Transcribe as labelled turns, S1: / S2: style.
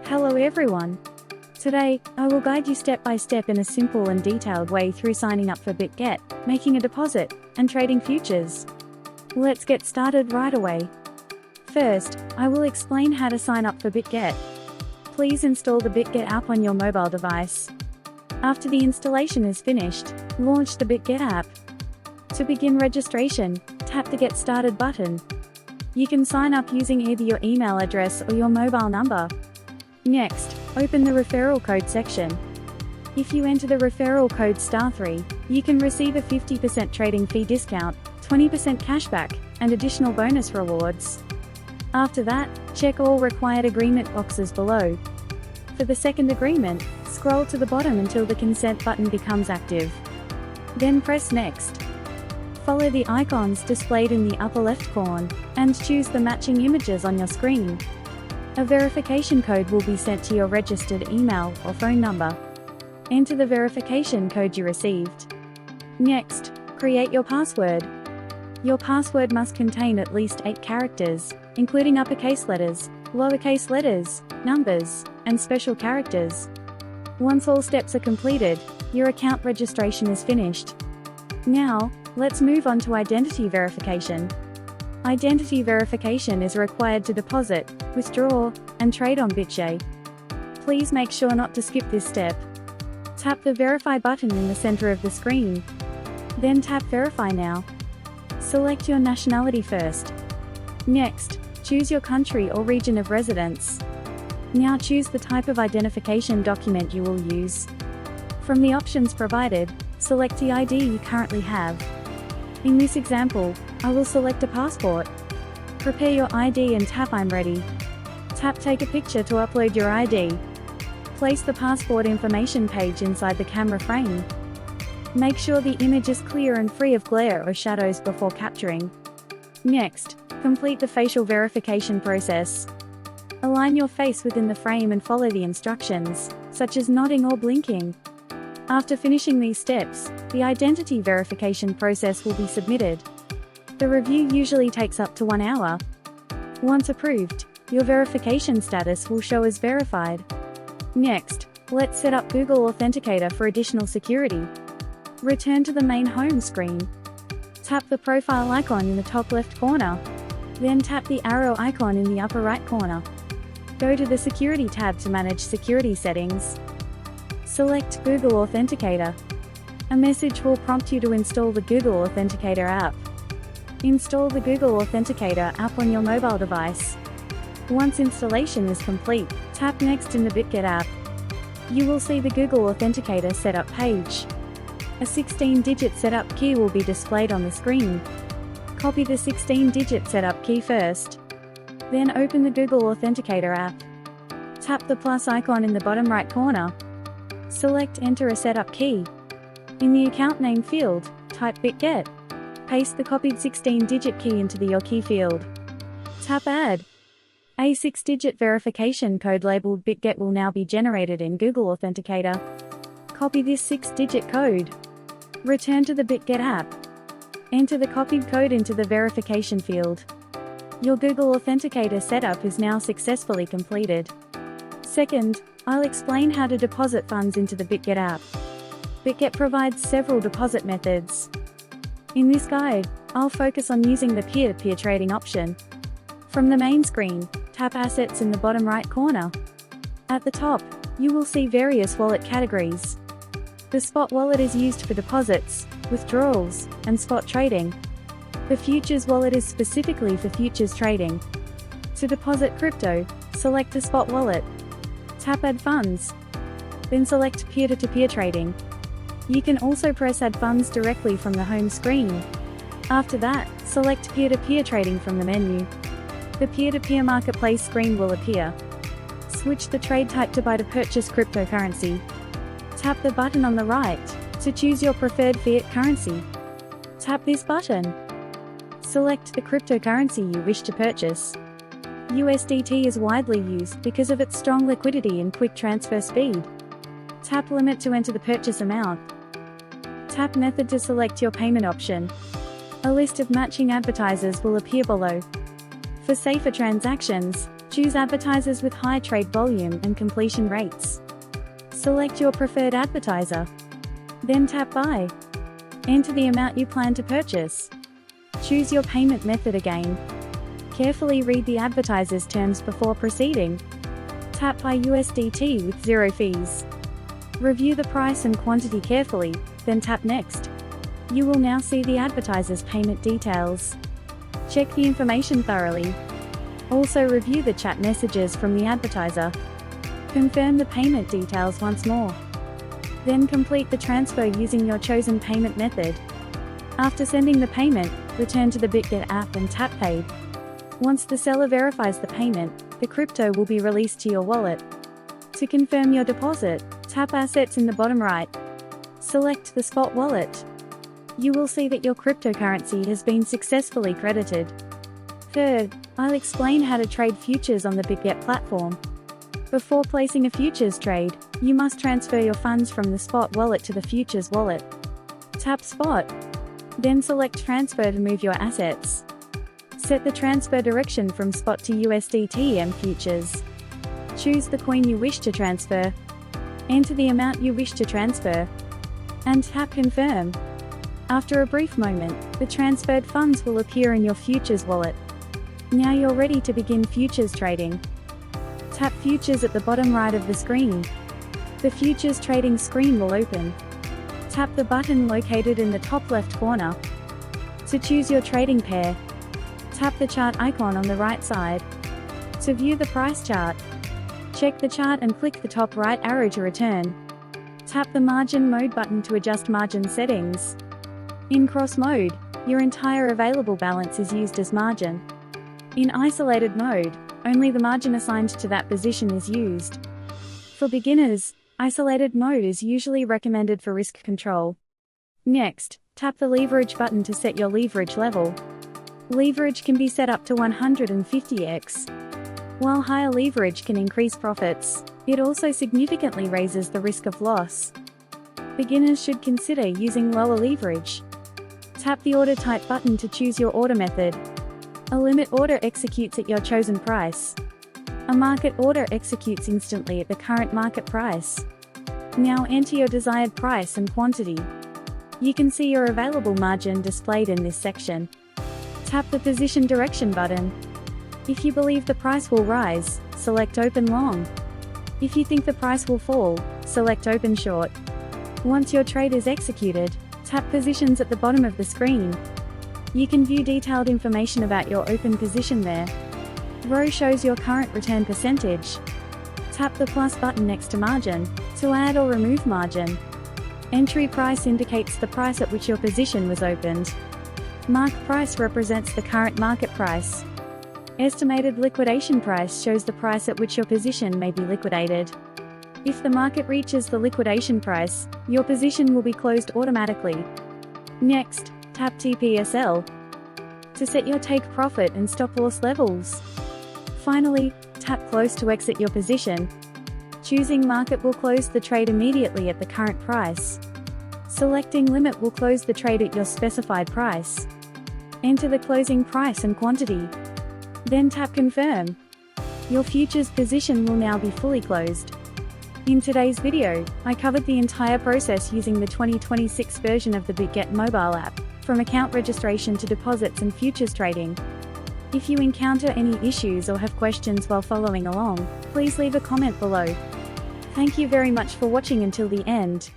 S1: Hello everyone. Today, I will guide you step by step in a simple and detailed way through signing up for Bitget, making a deposit, and trading futures. Let's get started right away. First, I will explain how to sign up for Bitget. Please install the Bitget app on your mobile device. After the installation is finished, launch the Bitget app. To begin registration, tap the Get Started button. You can sign up using either your email address or your mobile number. Next, open the referral code section. If you enter the referral code *3, you can receive a 50% trading fee discount, 20% cashback, and additional bonus rewards. After that, check all required agreement boxes below. For the second agreement, scroll to the bottom until the consent button becomes active. Then press Next. Follow the icons displayed in the upper left corner, and choose the matching images on your screen. A verification code will be sent to your registered email or phone number. Enter the verification code you received. Next, create your password. Your password must contain at least 8 characters, including uppercase letters, lowercase letters, numbers, and special characters. Once all steps are completed, your account registration is finished. Now, let's move on to identity verification. Identity verification is required to deposit, withdraw, and trade on Bitget. Please make sure not to skip this step. Tap the Verify button in the center of the screen. Then tap Verify Now. Select your nationality first. Next, choose your country or region of residence. Now choose the type of identification document you will use. From the options provided, select the ID you currently have. In this example, I will select a passport. Prepare your ID and tap I'm ready. Tap Take a picture to upload your ID. Place the passport information page inside the camera frame. Make sure the image is clear and free of glare or shadows before capturing. Next, complete the facial verification process. Align your face within the frame and follow the instructions, such as nodding or blinking. After finishing these steps, the identity verification process will be submitted. The review usually takes up to 1 hour. Once approved, your verification status will show as verified. Next, let's set up Google Authenticator for additional security. Return to the main home screen. Tap the profile icon in the top left corner. Then tap the arrow icon in the upper right corner. Go to the Security tab to manage security settings. Select Google Authenticator. A message will prompt you to install the Google Authenticator app. Install the Google Authenticator app on your mobile device. Once installation is complete, tap Next in the Bitget app. You will see the Google Authenticator setup page. A 16-digit setup key will be displayed on the screen. Copy the 16-digit setup key first. Then open the Google Authenticator app. Tap the plus icon in the bottom right corner. Select Enter a setup key. In the account name field, type Bitget. Paste the copied 16-digit key into the Your Key field. Tap Add. A 6-digit verification code labeled Bitget will now be generated in Google Authenticator. Copy this 6-digit code. Return to the Bitget app. Enter the copied code into the verification field. Your Google Authenticator setup is now successfully completed. Second, I'll explain how to deposit funds into the Bitget app. Bitget provides several deposit methods. In this guide, I'll focus on using the peer-to-peer trading option. From the main screen, tap Assets in the bottom right corner. At the top, you will see various wallet categories. The spot wallet is used for deposits, withdrawals, and spot trading. The futures wallet is specifically for futures trading. To deposit crypto, select the spot wallet. Tap Add Funds. Then select Peer-to-peer trading. You can also press Add Funds directly from the home screen. After that, select Peer-to-peer trading from the menu. The peer-to-peer marketplace screen will appear. Switch the trade type to buy to purchase cryptocurrency. Tap the button on the right to choose your preferred fiat currency. Tap this button. Select the cryptocurrency you wish to purchase. USDT is widely used because of its strong liquidity and quick transfer speed. Tap Limit to enter the purchase amount. Tap Method to select your payment option. A list of matching advertisers will appear below. For safer transactions, Choose advertisers with high trade volume and completion rates. Select your preferred advertiser. Then tap Buy. Enter the amount you plan to purchase. Choose your payment method again. Carefully read the advertiser's terms before proceeding. Tap Buy USDT with 0 fees. Review the price and quantity carefully, then tap Next. You will now see the advertiser's payment details. Check the information thoroughly. Also review the chat messages from the advertiser. Confirm the payment details once more. Then complete the transfer using your chosen payment method. After sending the payment, return to the Bitget app and tap Paid. Once the seller verifies the payment, the crypto will be released to your wallet. To confirm your deposit, tap Assets in the bottom right. Select the Spot wallet. You will see that your cryptocurrency has been successfully credited. Third, I'll explain how to trade futures on the Bitget platform. Before placing a futures trade, you must transfer your funds from the Spot wallet to the futures wallet. Tap Spot. Then select Transfer to move your assets. Set the transfer direction from Spot to USDT and futures. Choose the coin you wish to transfer. Enter the amount you wish to transfer. And tap Confirm. After a brief moment, the transferred funds will appear in your futures wallet. Now you're ready to begin futures trading. Tap Futures at the bottom right of the screen. The futures trading screen will open. Tap the button located in the top left corner. To choose your trading pair, tap the chart icon on the right side. To view the price chart, check the chart and click the top right arrow to return. Tap the Margin Mode button to adjust margin settings. In cross mode, your entire available balance is used as margin. In isolated mode, only the margin assigned to that position is used. For beginners, isolated mode is usually recommended for risk control. Next, tap the Leverage button to set your leverage level. Leverage can be set up to 150x. While higher leverage can increase profits, it also significantly raises the risk of loss. Beginners should consider using lower leverage. Tap the Order Type button to choose your order method. A limit order executes at your chosen price. A market order executes instantly at the current market price. Now enter your desired price and quantity. You can see your available margin displayed in this section. Tap the Position Direction button. If you believe the price will rise, select Open Long. If you think the price will fall, select Open Short. Once your trade is executed, tap Positions at the bottom of the screen. You can view detailed information about your open position there. Row shows your current return percentage. Tap the plus button next to margin to add or remove margin. Entry price indicates the price at which your position was opened. Mark price represents the current market price. Estimated liquidation price shows the price at which your position may be liquidated. If the market reaches the liquidation price, your position will be closed automatically. Next, tap TPSL to set your take profit and stop loss levels. Finally, tap Close to exit your position. Choosing Market will close the trade immediately at the current price. Selecting Limit will close the trade at your specified price. Enter the closing price and quantity. Then tap Confirm. Your futures position will now be fully closed. In today's video, I covered the entire process using the 2026 version of the Bitget mobile app, from account registration to deposits and futures trading. If you encounter any issues or have questions while following along, please leave a comment below. Thank you very much for watching until the end.